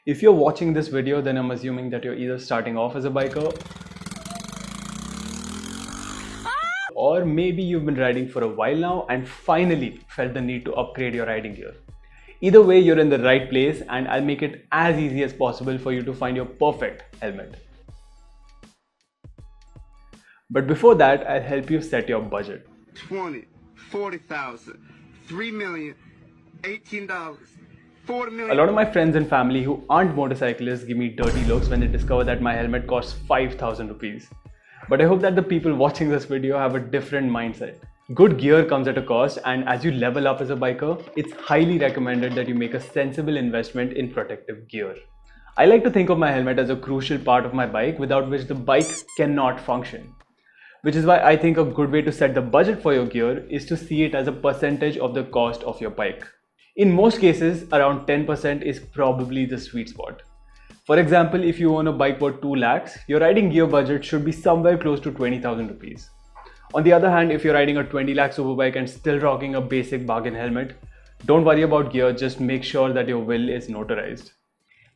If you're watching this video, then I'm assuming that you're either starting off as a biker or maybe you've been riding for a while now and finally felt the need to upgrade your riding gear. Either way, you're in the right place and I'll make it as easy as possible for you to find your perfect helmet. But before that, I'll help you set your budget. 20, 40,000, 3 million, $18, 4 million. A lot of my friends and family who aren't motorcyclists give me dirty looks when they discover that my helmet costs 5,000 rupees. But I hope that the people watching this video have a different mindset. Good gear comes at a cost, and as you level up as a biker, it's highly recommended that you make a sensible investment in protective gear. I like to think of my helmet as a crucial part of my bike without which the bike cannot function. Which is why I think a good way to set the budget for your gear is to see it as a percentage of the cost of your bike. In most cases, around 10% is probably the sweet spot. For example, if you own a bike worth 2 lakhs, your riding gear budget should be somewhere close to 20,000 rupees. On the other hand, if you're riding a 20 lakh superbike and still rocking a basic bargain helmet, don't worry about gear, just make sure that your wheel is notarized.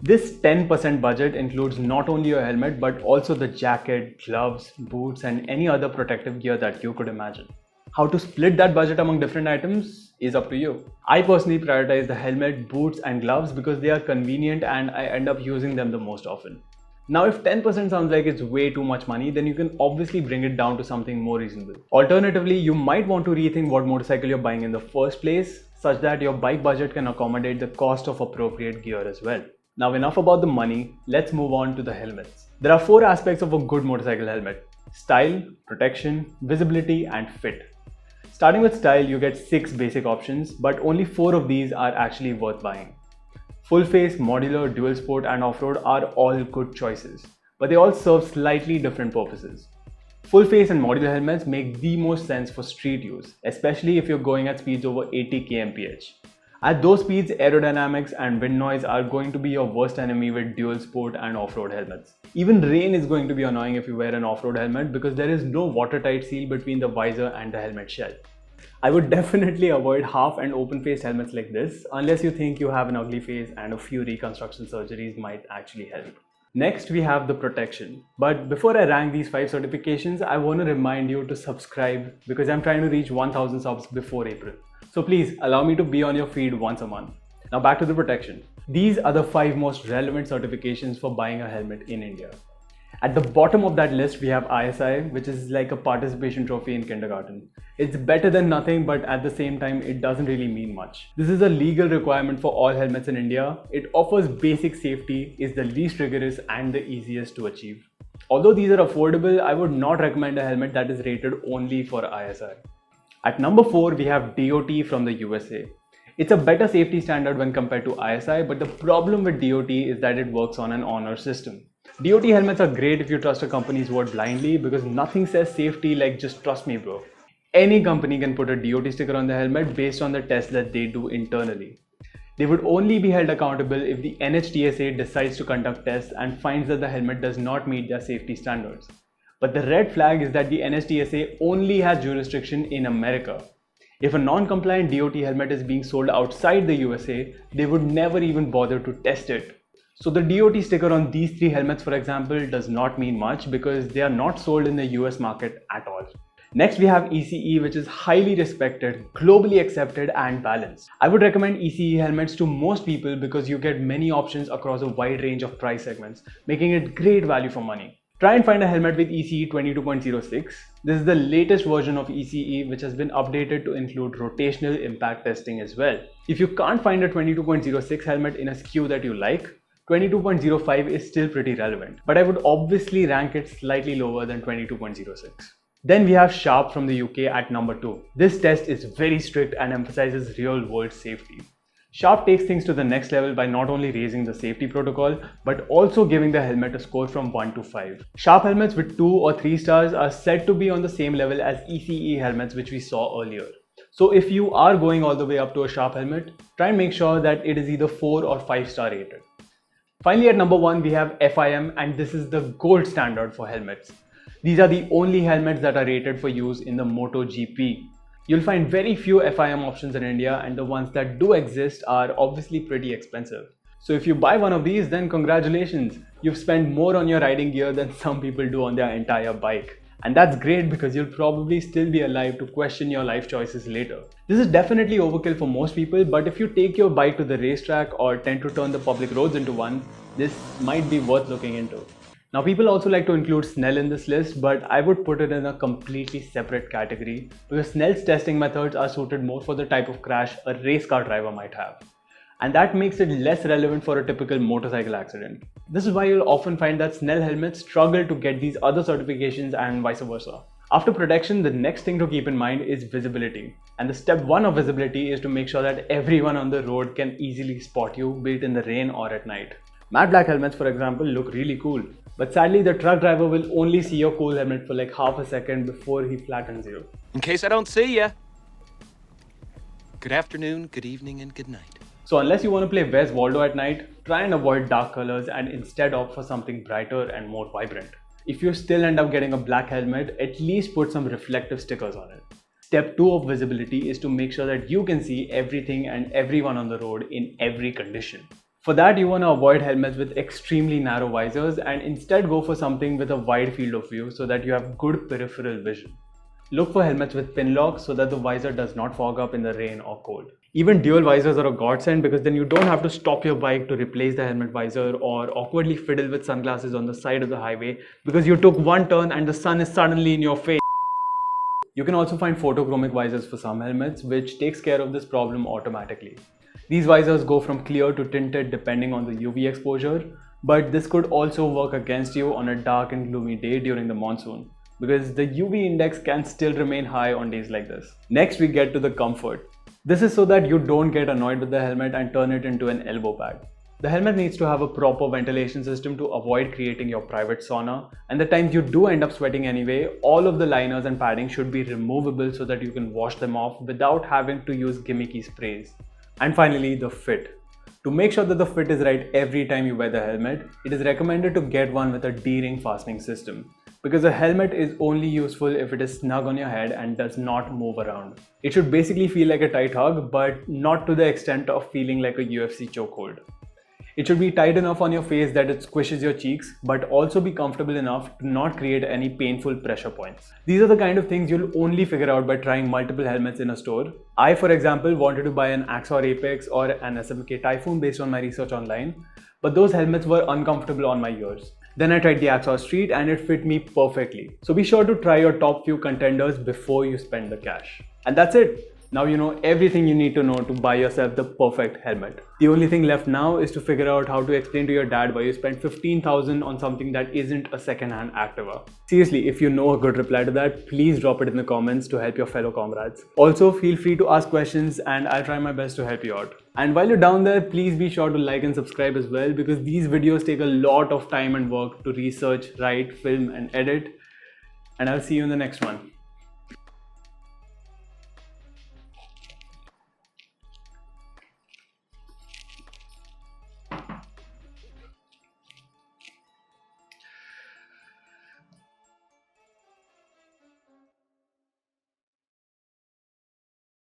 This 10% budget includes not only your helmet but also the jacket, gloves, boots and any other protective gear that you could imagine. How to split that budget among different items is up to you. I personally prioritize the helmet, boots and gloves because they are convenient and I end up using them the most often. Now if 10% sounds like it's way too much money, then you can obviously bring it down to something more reasonable. Alternatively, you might want to rethink what motorcycle you're buying in the first place, such that your bike budget can accommodate the cost of appropriate gear as well. Now enough about the money, let's move on to the helmets. There are 4 aspects of a good motorcycle helmet: style, protection, visibility and fit. Starting with style, you get 6 basic options, but only 4 of these are actually worth buying. Full face, modular, dual sport and off-road are all good choices, but they all serve slightly different purposes. Full face and modular helmets make the most sense for street use, especially if you're going at speeds over 80 kmph. At those speeds, aerodynamics and wind noise are going to be your worst enemy with dual sport and off-road helmets. Even rain is going to be annoying if you wear an off-road helmet because there is no watertight seal between the visor and the helmet shell. I would definitely avoid half and open-faced helmets like this unless you think you have an ugly face and a few reconstruction surgeries might actually help. Next, we have the protection. But before I rank these 5 certifications, I want to remind you to subscribe because I'm trying to reach 1000 subs before April. So please allow me to be on your feed once a month. Now back to the protection. These are the 5 most relevant certifications for buying a helmet in India. At the bottom of that list, we have ISI, which is like a participation trophy in kindergarten. It's better than nothing, but at the same time, it doesn't really mean much. This is a legal requirement for all helmets in India. It offers basic safety, is the least rigorous and the easiest to achieve. Although these are affordable, I would not recommend a helmet that is rated only for ISI. At number 4, we have DOT from the USA. It's a better safety standard when compared to ISI, but the problem with DOT is that it works on an honor system. DOT helmets are great if you trust a company's word blindly because nothing says safety like just trust me bro. Any company can put a DOT sticker on the helmet based on the tests that they do internally. They would only be held accountable if the NHTSA decides to conduct tests and finds that the helmet does not meet their safety standards. But the red flag is that the NHTSA only has jurisdiction in America. If a non-compliant DOT helmet is being sold outside the USA, they would never even bother to test it. So the DOT sticker on these 3 helmets, for example, does not mean much because they are not sold in the US market at all. Next, we have ECE, which is highly respected, globally accepted and balanced. I would recommend ECE helmets to most people because you get many options across a wide range of price segments, making it great value for money. Try and find a helmet with ECE 22.06. This is the latest version of ECE which has been updated to include rotational impact testing as well. If you can't find a 22.06 helmet in a SKU that you like, 22.05 is still pretty relevant, but I would obviously rank it slightly lower than 22.06. Then we have Sharp from the UK at number 2. This test is very strict and emphasizes real-world safety. Sharp takes things to the next level by not only raising the safety protocol, but also giving the helmet a score from 1 to 5. Sharp helmets with 2 or 3 stars are said to be on the same level as ECE helmets which we saw earlier. So if you are going all the way up to a Sharp helmet, try and make sure that it is either 4 or 5 star rated. Finally, at number 1, we have FIM, and this is the gold standard for helmets. These are the only helmets that are rated for use in the MotoGP. You'll find very few FIM options in India, and the ones that do exist are obviously pretty expensive. So if you buy one of these, then congratulations, you've spent more on your riding gear than some people do on their entire bike. And that's great because you'll probably still be alive to question your life choices later. This is definitely overkill for most people, but if you take your bike to the racetrack or tend to turn the public roads into one, this might be worth looking into. Now, people also like to include Snell in this list, but I would put it in a completely separate category because Snell's testing methods are suited more for the type of crash a race car driver might have. And that makes it less relevant for a typical motorcycle accident. This is why you'll often find that Snell helmets struggle to get these other certifications and vice versa. After protection, the next thing to keep in mind is visibility. And the step one of visibility is to make sure that everyone on the road can easily spot you, be it in the rain or at night. Matte black helmets, for example, look really cool. But sadly, the truck driver will only see your cool helmet for like half a second before he flattens you. In case I don't see ya. Good afternoon, good evening, and good night. So unless you want to play Where's Waldo at night, try and avoid dark colors and instead opt for something brighter and more vibrant. If you still end up getting a black helmet, at least put some reflective stickers on it. Step 2 of visibility is to make sure that you can see everything and everyone on the road in every condition. For that, you want to avoid helmets with extremely narrow visors and instead go for something with a wide field of view so that you have good peripheral vision. Look for helmets with pin locks so that the visor does not fog up in the rain or cold. Even dual visors are a godsend because then you don't have to stop your bike to replace the helmet visor or awkwardly fiddle with sunglasses on the side of the highway because you took one turn and the sun is suddenly in your face. You can also find photochromic visors for some helmets, which takes care of this problem automatically. These visors go from clear to tinted depending on the UV exposure, but this could also work against you on a dark and gloomy day during the monsoon, because the UV index can still remain high on days like this. Next, we get to the comfort. This is so that you don't get annoyed with the helmet and turn it into an elbow pad. The helmet needs to have a proper ventilation system to avoid creating your private sauna, and the times you do end up sweating anyway, all of the liners and padding should be removable so that you can wash them off without having to use gimmicky sprays. And finally, the fit. To make sure that the fit is right every time you wear the helmet, it is recommended to get one with a D-ring fastening system, because a helmet is only useful if it is snug on your head and does not move around. It should basically feel like a tight hug, but not to the extent of feeling like a UFC chokehold. It should be tight enough on your face that it squishes your cheeks, but also be comfortable enough to not create any painful pressure points. These are the kind of things you'll only figure out by trying multiple helmets in a store. I, for example, wanted to buy an Axor Apex or an SMK Typhoon based on my research online, but those helmets were uncomfortable on my ears. Then I tried the Axor Street and it fit me perfectly. So be sure to try your top few contenders before you spend the cash. And that's it. Now you know everything you need to know to buy yourself the perfect helmet. The only thing left now is to figure out how to explain to your dad why you spent $15,000 on something that isn't a second-hand Activa. Seriously, if you know a good reply to that, please drop it in the comments to help your fellow comrades. Also, feel free to ask questions and I'll try my best to help you out. And while you're down there, please be sure to like and subscribe as well, because these videos take a lot of time and work to research, write, film and edit. And I'll see you in the next one.